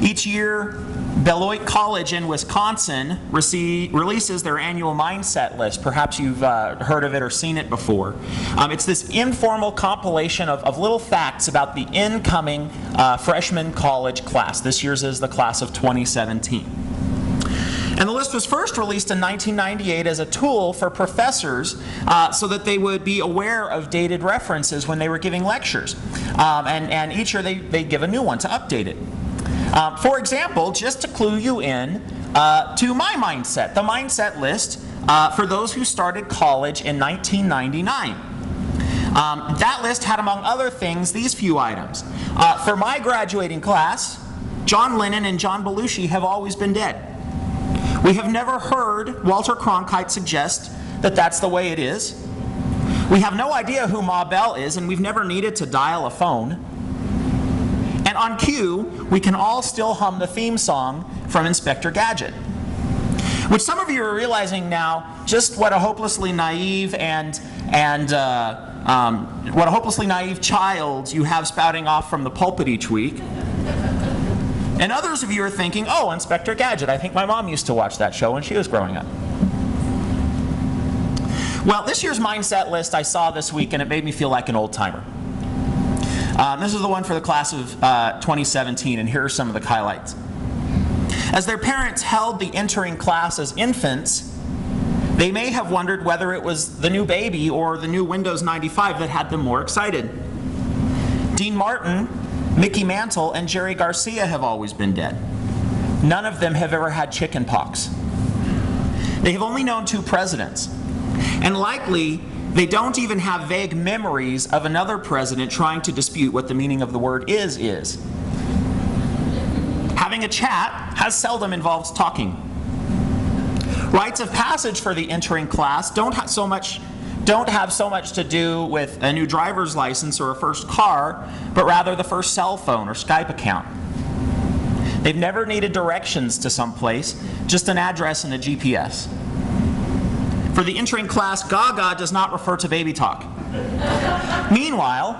Each year, Beloit College in Wisconsin releases their annual mindset list. Perhaps you've heard of it or seen it before. It's this informal compilation of little facts about the incoming freshman college class. This year's is the class of 2017. And the list was first released in 1998 as a tool for professors so that they would be aware of dated references when they were giving lectures. And each year they give a new one to update it. For example, just to clue you in to my mindset, the mindset list for those who started college in 1999. That list had, among other things, these few items. For my graduating class, John Lennon and John Belushi have always been dead. We have never heard Walter Cronkite suggest that that's the way it is. We have no idea who Ma Bell is, and we've never needed to dial a phone. And on cue, we can all still hum the theme song from Inspector Gadget. Which some of you are realizing now just what a hopelessly naive what a hopelessly naive child you have spouting off from the pulpit each week. And others of you are thinking, oh, Inspector Gadget, I think my mom used to watch that show when she was growing up. Well, this year's mindset list I saw this week, and it made me feel like an old-timer. This is the one for the class of 2017, and here are some of the highlights. As their parents held the entering class as infants, they may have wondered whether it was the new baby or the new Windows 95 that had them more excited. Dean Martin, Mickey Mantle, and Jerry Garcia have always been dead. None of them have ever had chicken pox. They have only known 2 presidents. And likely, they don't even have vague memories of another president trying to dispute what the meaning of the word is. Having a chat has seldom involved talking. Rites of passage for the entering class don't have so much to do with a new driver's license or a first car, but rather the first cell phone or Skype account. They've never needed directions to someplace, just an address and a GPS. For the entering class, Gaga does not refer to baby talk. Meanwhile,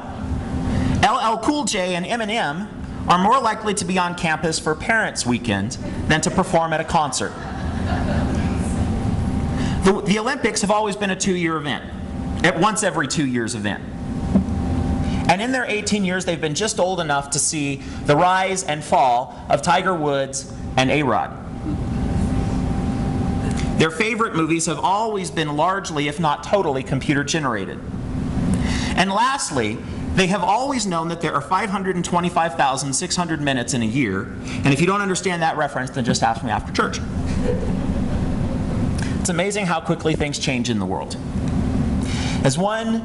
LL Cool J and Eminem are more likely to be on campus for Parents' Weekend than to perform at a concert. The Olympics have always been a 2-year event, at once every 2 years event. And in their 18 years, they've been just old enough to see the rise and fall of Tiger Woods and A-Rod. Their favorite movies have always been largely, if not totally, computer generated. And lastly, they have always known that there are 525,600 minutes in a year, and if you don't understand that reference, then just ask me after church. It's amazing how quickly things change in the world. As one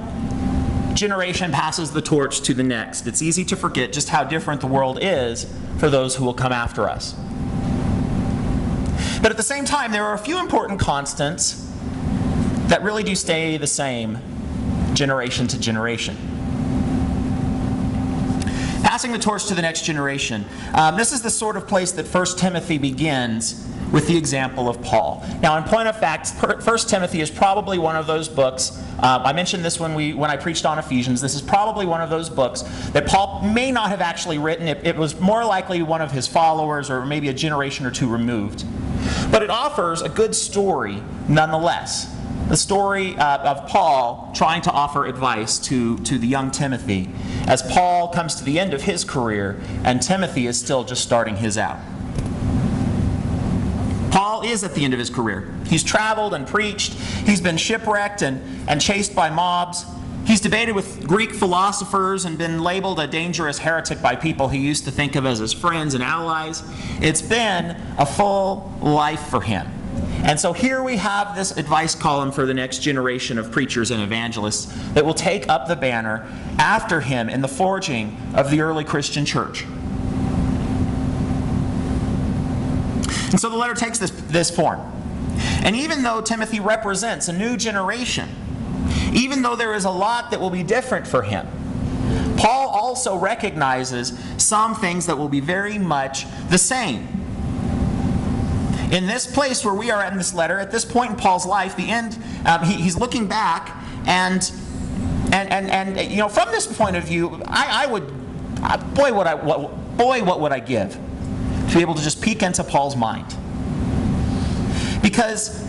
generation passes the torch to the next, it's easy to forget just how different the world is for those who will come after us. But at the same time, there are a few important constants that really do stay the same generation to generation. Passing the torch to the next generation. This is the sort of place that 1 Timothy begins with the example of Paul. Now, in point of fact, 1 Timothy is probably one of those books, I mentioned this when I preached on Ephesians, this is probably one of those books that Paul may not have actually written. It was more likely one of his followers or maybe a generation or 2 removed. But it offers a good story nonetheless. The story of Paul trying to offer advice to the young Timothy as Paul comes to the end of his career and Timothy is still just starting his out. Paul is at the end of his career. He's traveled and preached. He's been shipwrecked and chased by mobs. He's debated with Greek philosophers and been labeled a dangerous heretic by people he used to think of as his friends and allies. It's been a full life for him. And so here we have this advice column for the next generation of preachers and evangelists that will take up the banner after him in the forging of the early Christian church. And so the letter takes this form. And even though Timothy represents a new generation, even though there is a lot that will be different for him, Paul also recognizes some things that will be very much the same. In this place where we are in this letter, at this point in Paul's life, the end, he's looking back, and you know, from this point of view, what would I give to be able to just peek into Paul's mind. Because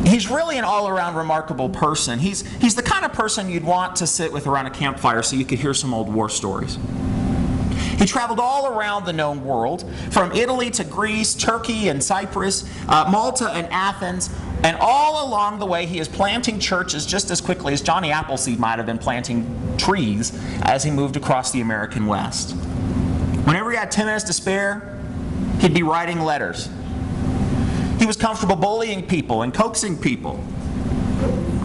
he's really an all-around remarkable person. He's the kind of person you'd want to sit with around a campfire so you could hear some old war stories. He traveled all around the known world, from Italy to Greece, Turkey and Cyprus, Malta and Athens, and all along the way he is planting churches just as quickly as Johnny Appleseed might have been planting trees as he moved across the American West. Whenever he had 10 minutes to spare, he'd be writing letters. He was comfortable bullying people and coaxing people.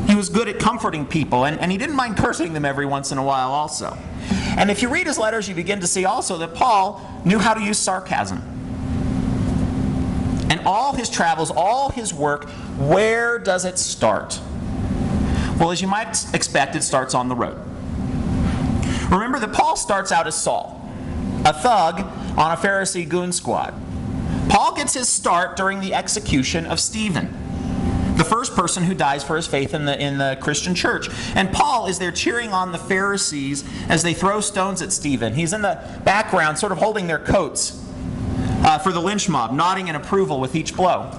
He was good at comforting people, and he didn't mind cursing them every once in a while also. And if you read his letters, you begin to see also that Paul knew how to use sarcasm. And all his travels, all his work, where does it start? Well, as you might expect, it starts on the road. Remember that Paul starts out as Saul, a thug on a Pharisee goon squad. Paul gets his start during the execution of Stephen, the first person who dies for his faith in the Christian church. And Paul is there cheering on the Pharisees as they throw stones at Stephen. He's in the background sort of holding their coats for the lynch mob, nodding in approval with each blow.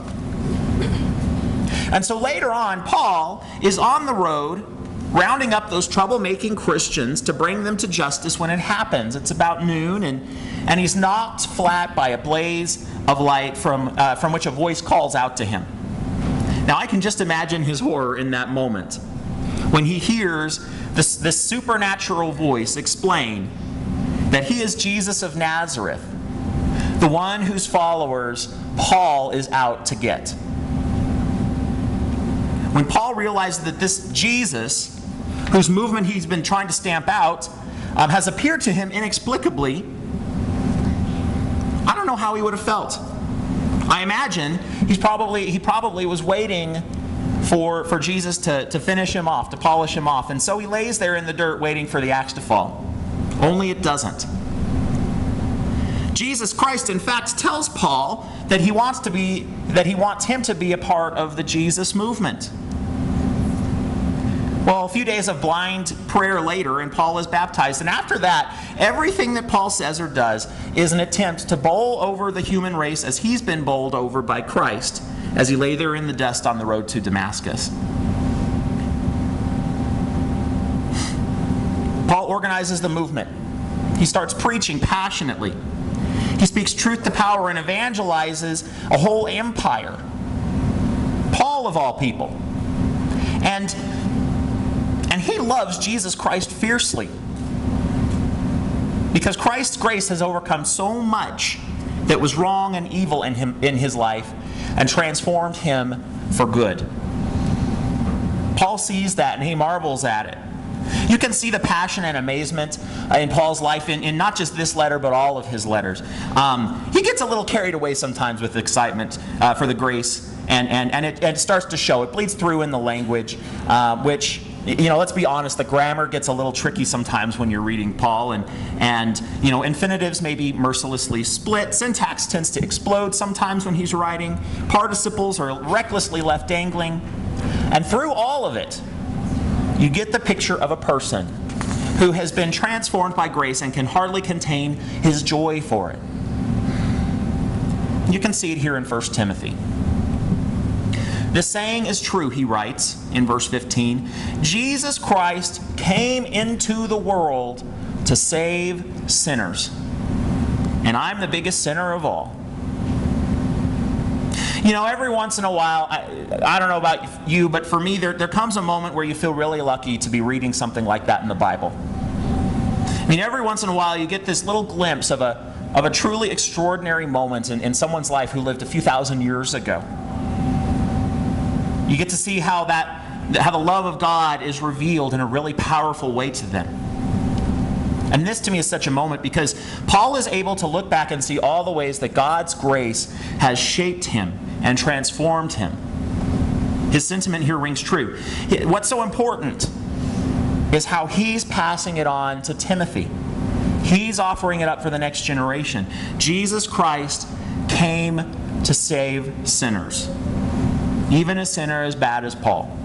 And so later on, Paul is on the road rounding up those troublemaking Christians to bring them to justice when it happens. It's about noon, and he's knocked flat by a blaze of light from which a voice calls out to him. Now I can just imagine his horror in that moment when he hears this supernatural voice explain that he is Jesus of Nazareth, the one whose followers Paul is out to get. When Paul realized that this Jesus, whose movement he's been trying to stamp out, has appeared to him inexplicably, I don't know how he would have felt. I imagine he probably was waiting for Jesus to finish him off, to polish him off. And so he lays there in the dirt waiting for the axe to fall. Only it doesn't. Jesus Christ, in fact, tells Paul that he wants him to be a part of the Jesus movement. Well, a few days of blind prayer later, and Paul is baptized. And after that, everything that Paul says or does is an attempt to bowl over the human race as he's been bowled over by Christ as he lay there in the dust on the road to Damascus. Paul organizes the movement. He starts preaching passionately. He speaks truth to power and evangelizes a whole empire. Paul of all people. And he loves Jesus Christ fiercely. Because Christ's grace has overcome so much that was wrong and evil in his life and transformed him for good. Paul sees that and he marvels at it. You can see the passion and amazement in Paul's life in not just this letter, but all of his letters. He gets a little carried away sometimes with excitement for the grace, and it starts to show. It bleeds through in the language, which, let's be honest, the grammar gets a little tricky sometimes when you're reading Paul, and infinitives may be mercilessly split. Syntax tends to explode sometimes when he's writing. Participles are recklessly left dangling. And through all of it, you get the picture of a person who has been transformed by grace and can hardly contain his joy for it. You can see it here in 1 Timothy. The saying is true, he writes in verse 15. Jesus Christ came into the world to save sinners. And I'm the biggest sinner of all. Every once in a while, I don't know about you, but for me, there comes a moment where you feel really lucky to be reading something like that in the Bible. Every once in a while, you get this little glimpse of a truly extraordinary moment in someone's life who lived a few thousand years ago. You get to see how the love of God is revealed in a really powerful way to them. And this to me is such a moment because Paul is able to look back and see all the ways that God's grace has shaped him and transformed him. His sentiment here rings true. What's so important is how he's passing it on to Timothy. He's offering it up for the next generation. Jesus Christ came to save sinners, even a sinner as bad as Paul.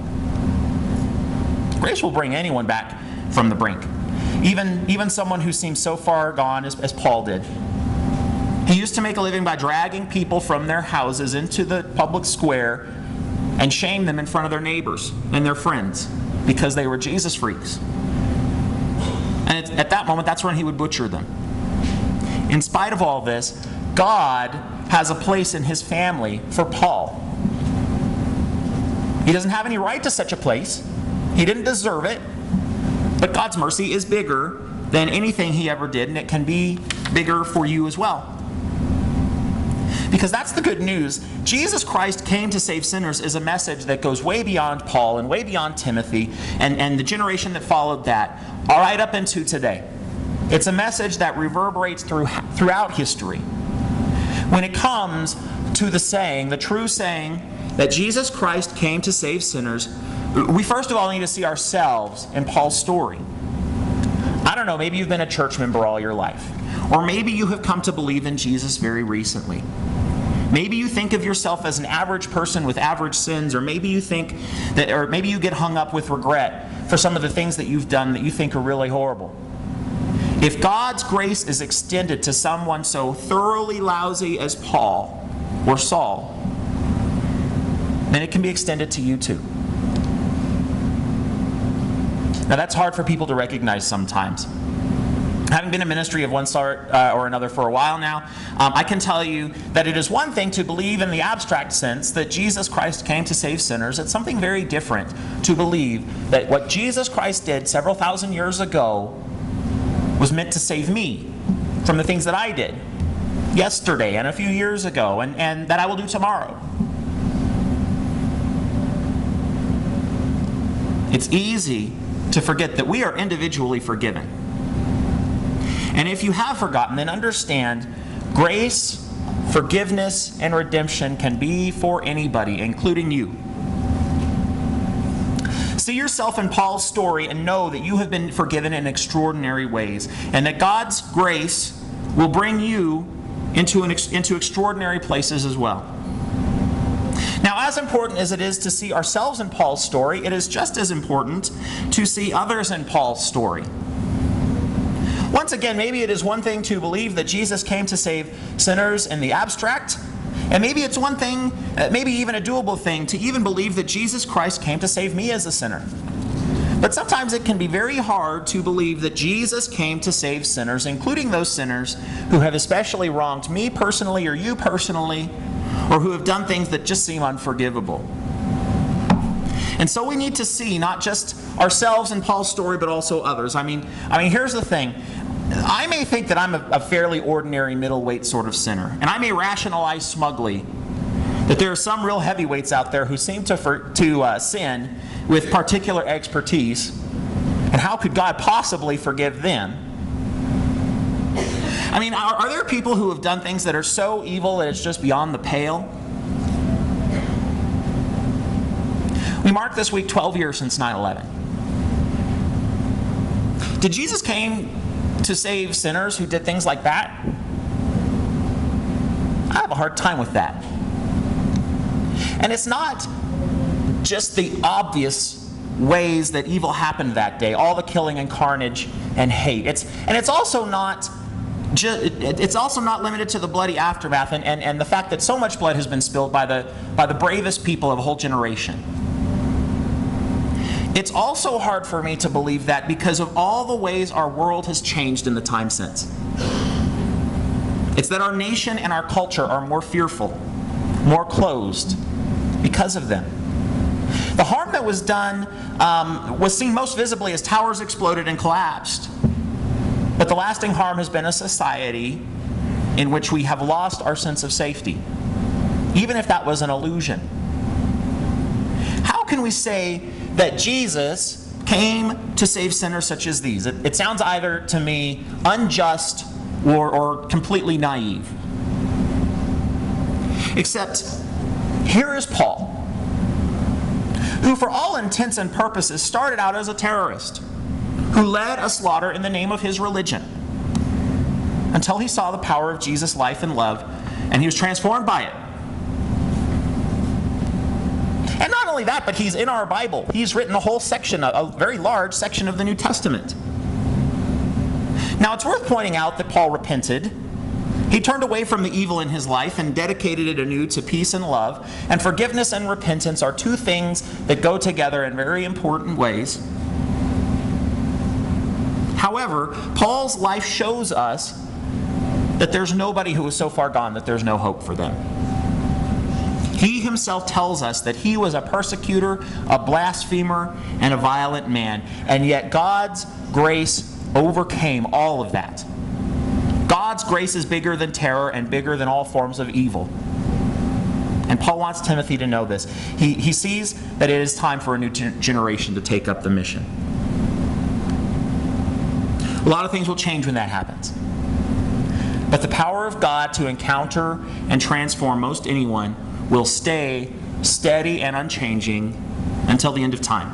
Grace will bring anyone back from the brink. Even someone who seems so far gone as Paul did. He used to make a living by dragging people from their houses into the public square and shame them in front of their neighbors and their friends because they were Jesus freaks. And at that moment, that's when he would butcher them. In spite of all this, God has a place in his family for Paul. He doesn't have any right to such a place. He didn't deserve it. But God's mercy is bigger than anything he ever did, and it can be bigger for you as well. Because that's the good news. Jesus Christ came to save sinners is a message that goes way beyond Paul and way beyond Timothy and the generation that followed that, all right up into today. It's a message that reverberates throughout history. When it comes to the saying, the true saying, that Jesus Christ came to save sinners, we first of all need to see ourselves in Paul's story. I don't know, maybe you've been a church member all your life. Or maybe you have come to believe in Jesus very recently. Maybe you think of yourself as an average person with average sins, or maybe you think that, or maybe you get hung up with regret for some of the things that you've done that you think are really horrible. If God's grace is extended to someone so thoroughly lousy as Paul or Saul, then it can be extended to you too. Now that's hard for people to recognize sometimes. Having been in ministry of one sort or another for a while now, I can tell you that it is one thing to believe in the abstract sense that Jesus Christ came to save sinners. It's something very different to believe that what Jesus Christ did several thousand years ago was meant to save me from the things that I did yesterday and a few years ago and that I will do tomorrow. It's easy to forget that we are individually forgiven. And if you have forgotten, then understand grace, forgiveness, and redemption can be for anybody, including you. See yourself in Paul's story and know that you have been forgiven in extraordinary ways, and that God's grace will bring you into extraordinary places as well. Now, as important as it is to see ourselves in Paul's story, it is just as important to see others in Paul's story. Once again, maybe it is one thing to believe that Jesus came to save sinners in the abstract, and maybe it's one thing, maybe even a doable thing, to even believe that Jesus Christ came to save me as a sinner. But sometimes it can be very hard to believe that Jesus came to save sinners, including those sinners who have especially wronged me personally or you personally, or who have done things that just seem unforgivable. And so we need to see not just ourselves in Paul's story, but also others. I mean, here's the thing. I may think that I'm a fairly ordinary middleweight sort of sinner, and I may rationalize smugly that there are some real heavyweights out there who seem to sin with particular expertise, and how could God possibly forgive them? I mean, are there people who have done things that are so evil that it's just beyond the pale? We mark this week 12 years since 9/11. Did Jesus came to save sinners who did things like that? I have a hard time with that. And it's not just the obvious ways that evil happened that day, all the killing and carnage and hate. It's also not limited to the bloody aftermath and the fact that so much blood has been spilled by the bravest people of a whole generation. It's also hard for me to believe that because of all the ways our world has changed in the time since. It's that our nation and our culture are more fearful, more closed because of them. The harm that was done was seen most visibly as towers exploded and collapsed. But the lasting harm has been a society in which we have lost our sense of safety, even if that was an illusion. How can we say that Jesus came to save sinners such as these? It sounds either to me unjust or completely naive. Except here is Paul, who for all intents and purposes started out as a terrorist, who led a slaughter in the name of his religion until he saw the power of Jesus' life and love, and he was transformed by it. And not only that, but he's in our Bible. He's written a whole section, a very large section of the New Testament. Now, it's worth pointing out that Paul repented, He turned away from the evil in his life and dedicated it anew to peace and love. And forgiveness and repentance are two things that go together in very important ways. However, Paul's life shows us that there's nobody who is so far gone that there's no hope for them. He himself tells us that he was a persecutor, a blasphemer, and a violent man. And yet God's grace overcame all of that. God's grace is bigger than terror and bigger than all forms of evil. And Paul wants Timothy to know this. He sees that it is time for a new generation to take up the mission. A lot of things will change when that happens. But the power of God to encounter and transform most anyone will stay steady and unchanging until the end of time.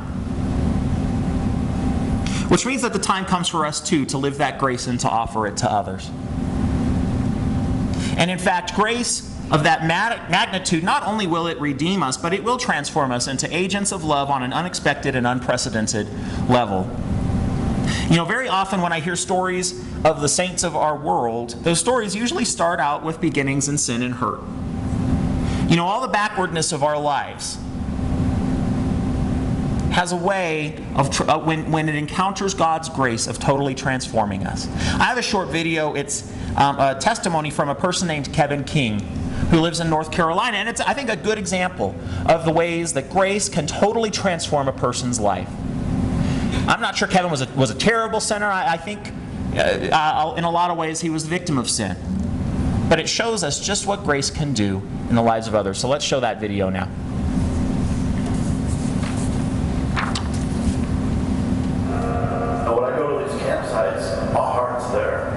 Which means that the time comes for us too to live that grace and to offer it to others. And in fact, grace of that magnitude, not only will it redeem us, but it will transform us into agents of love on an unexpected and unprecedented level. You know, very often when I hear stories of the saints of our world, those stories usually start out with beginnings in sin and hurt. You know, all the backwardness of our lives has a way of, when it encounters God's grace, of totally transforming us. I have a short video. It's a testimony from a person named Kevin King, who lives in North Carolina. And it's, I think, a good example of the ways that grace can totally transform a person's life. I'm not sure Kevin was a terrible sinner. I think in a lot of ways he was the victim of sin. But it shows us just what grace can do in the lives of others. So let's show that video now. And when I go to these campsites, my heart's there.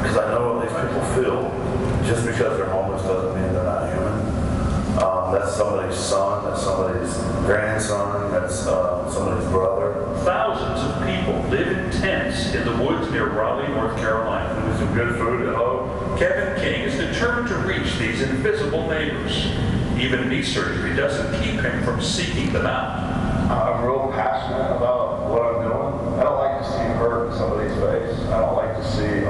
Because I know what these people feel. Just because they're homeless doesn't mean they're not human. That's somebody's son, that's somebody's grandson, that's somebody's brother. Thousands of people live in tents in the woods near Raleigh, North Carolina. With some good food at home. Kevin King is determined to reach these invisible neighbors. Even knee surgery doesn't keep him from seeking them out. I'm real passionate about what I'm doing. I don't like to see hurt in somebody's face. I don't like to see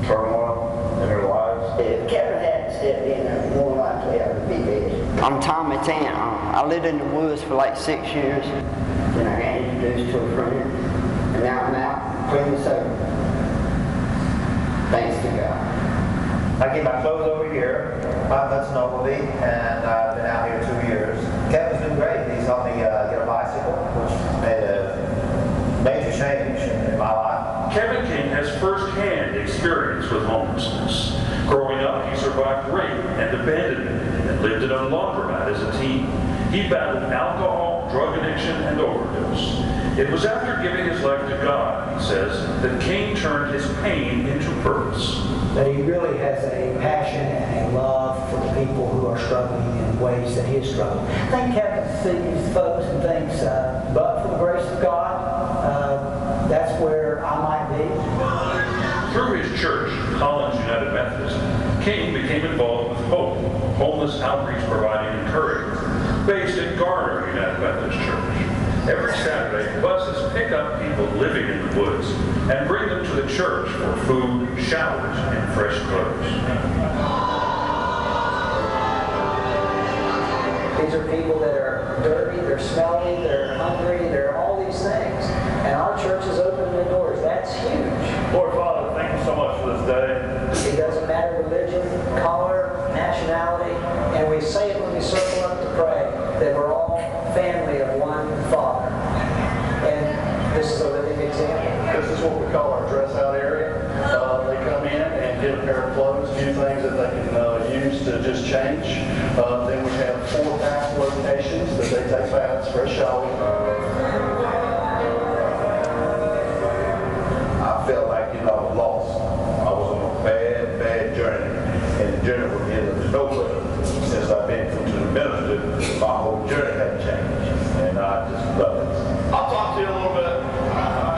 turmoil in their lives. If Kevin hadn't stepped in, more likely I would be dead. I'm Tommy Tant. I lived in the woods for like 6 years. Then I got introduced to a friend, and now I'm out clean sober. Thanks to God. I get my clothes over here, my Hudson Novelty, and I've been out here 2 years. Kevin's been great. He's helped me get a bicycle, which made a major change in my life. Kevin King has first-hand experience with homelessness. Growing up, he survived rape and abandonment and lived in a laundromat as a teen. He battled alcohol, drug addiction, and overdose. It was after giving his life to God, he says, that King turned his pain into purpose. That he really has a passion and a love for the people who are struggling in ways that he is struggling. I think Kevin sees folks and thinks, but for the grace of God, that's where I might be. Through his church, Collins United Methodist, King became involved with Hope, homeless outreach providing encouragement, based at Garner United Methodist Church. Every Saturday, buses pick up people living in the woods and bring them to the church for food, showers, and fresh clothes. These are people that are dirty, they're smelly, they're hungry, they're all these things. And our church is opening the doors. That's huge. Lord Father, thank you so much for this day. It doesn't matter religion, color, nationality, and we say it when we circle up to pray, that we're all family of one Father. And this is a living example. This is what we call our dress out area. They come in and get a pair of clothes, a few things that they can use to just change. Then we have 4 bath locations that they take baths for a shower. I felt like, I was lost. I was on a bad journey. And the journey was getting nowhere. Since I've been to the ministry, my whole journey had changed. And I just love it. I'll talk to you a little bit.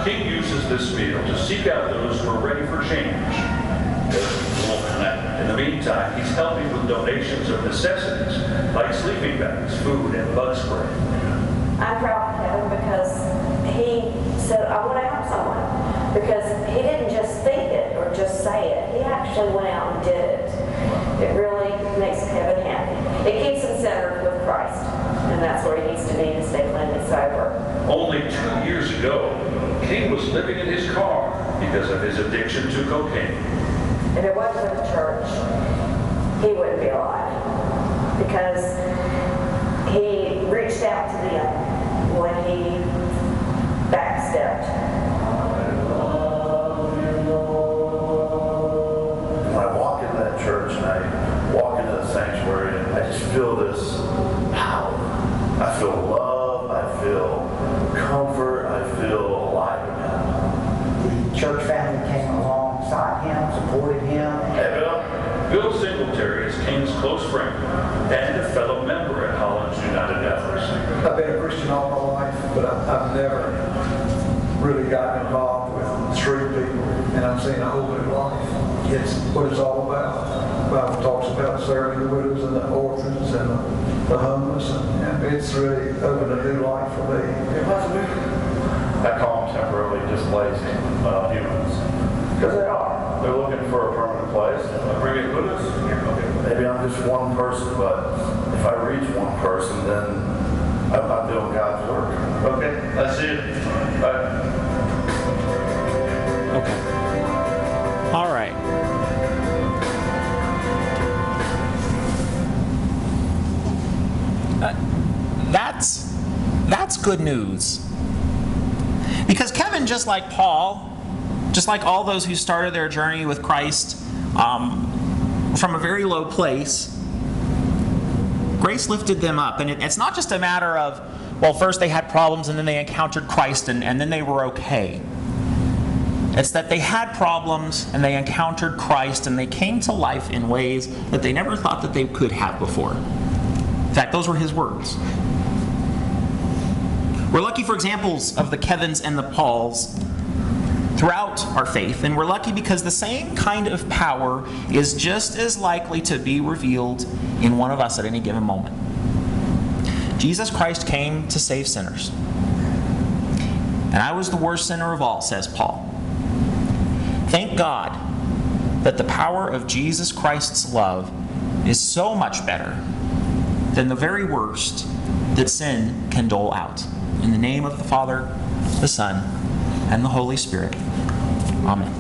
King uses this field to seek out those who are ready for change. In the meantime, he's helping with donations of necessities like sleeping bags, food, and bug spray. I'm proud of him because he said, I want to help someone. Because he didn't just think it or just say it. He actually went out and did it. It really makes Kevin happy. It keeps him centered with Christ, and that's where he needs to be to stay clean and sober. Only 2 years ago, King was living in his car because of his addiction to cocaine. If it wasn't for the church, he wouldn't be alive, because he reached out to them when he backstepped. When I walk in that church and I walk into the sanctuary, I just feel this power. I feel love, I feel comfort, I feel alive again. The church family came alongside him, supported him. Hey, Bill Singletary is King's close friend and a fellow member at Holland's United Methodist. I've been a Christian all my life, but I've never really gotten involved with street people, and I'm seeing a whole new life. It's what it's all about. The Bible talks about serving the widows and the orphans and the homeless, and it's really opened a new life for me. I call them temporarily displaced humans, because they are. They're looking for a permanent place. Bring it with us. Maybe I'm just one person, but if I reach one person, then I'm doing God's work. Okay, I see it. Bye. Okay. All right. That's good news. Because Kevin, just like Paul, just like all those who started their journey with Christ from a very low place, grace lifted them up. And it's not just a matter of, well, first they had problems and then they encountered Christ and then they were okay. It's that they had problems and they encountered Christ and they came to life in ways that they never thought that they could have before. In fact, those were his words. We're lucky for examples of the Kevins and the Pauls throughout our faith, and we're lucky because the same kind of power is just as likely to be revealed in one of us at any given moment. Jesus Christ came to save sinners. And I was the worst sinner of all, says Paul. Thank God that the power of Jesus Christ's love is so much better than the very worst that sin can dole out. In the name of the Father, the Son, and the Holy Spirit. Amen.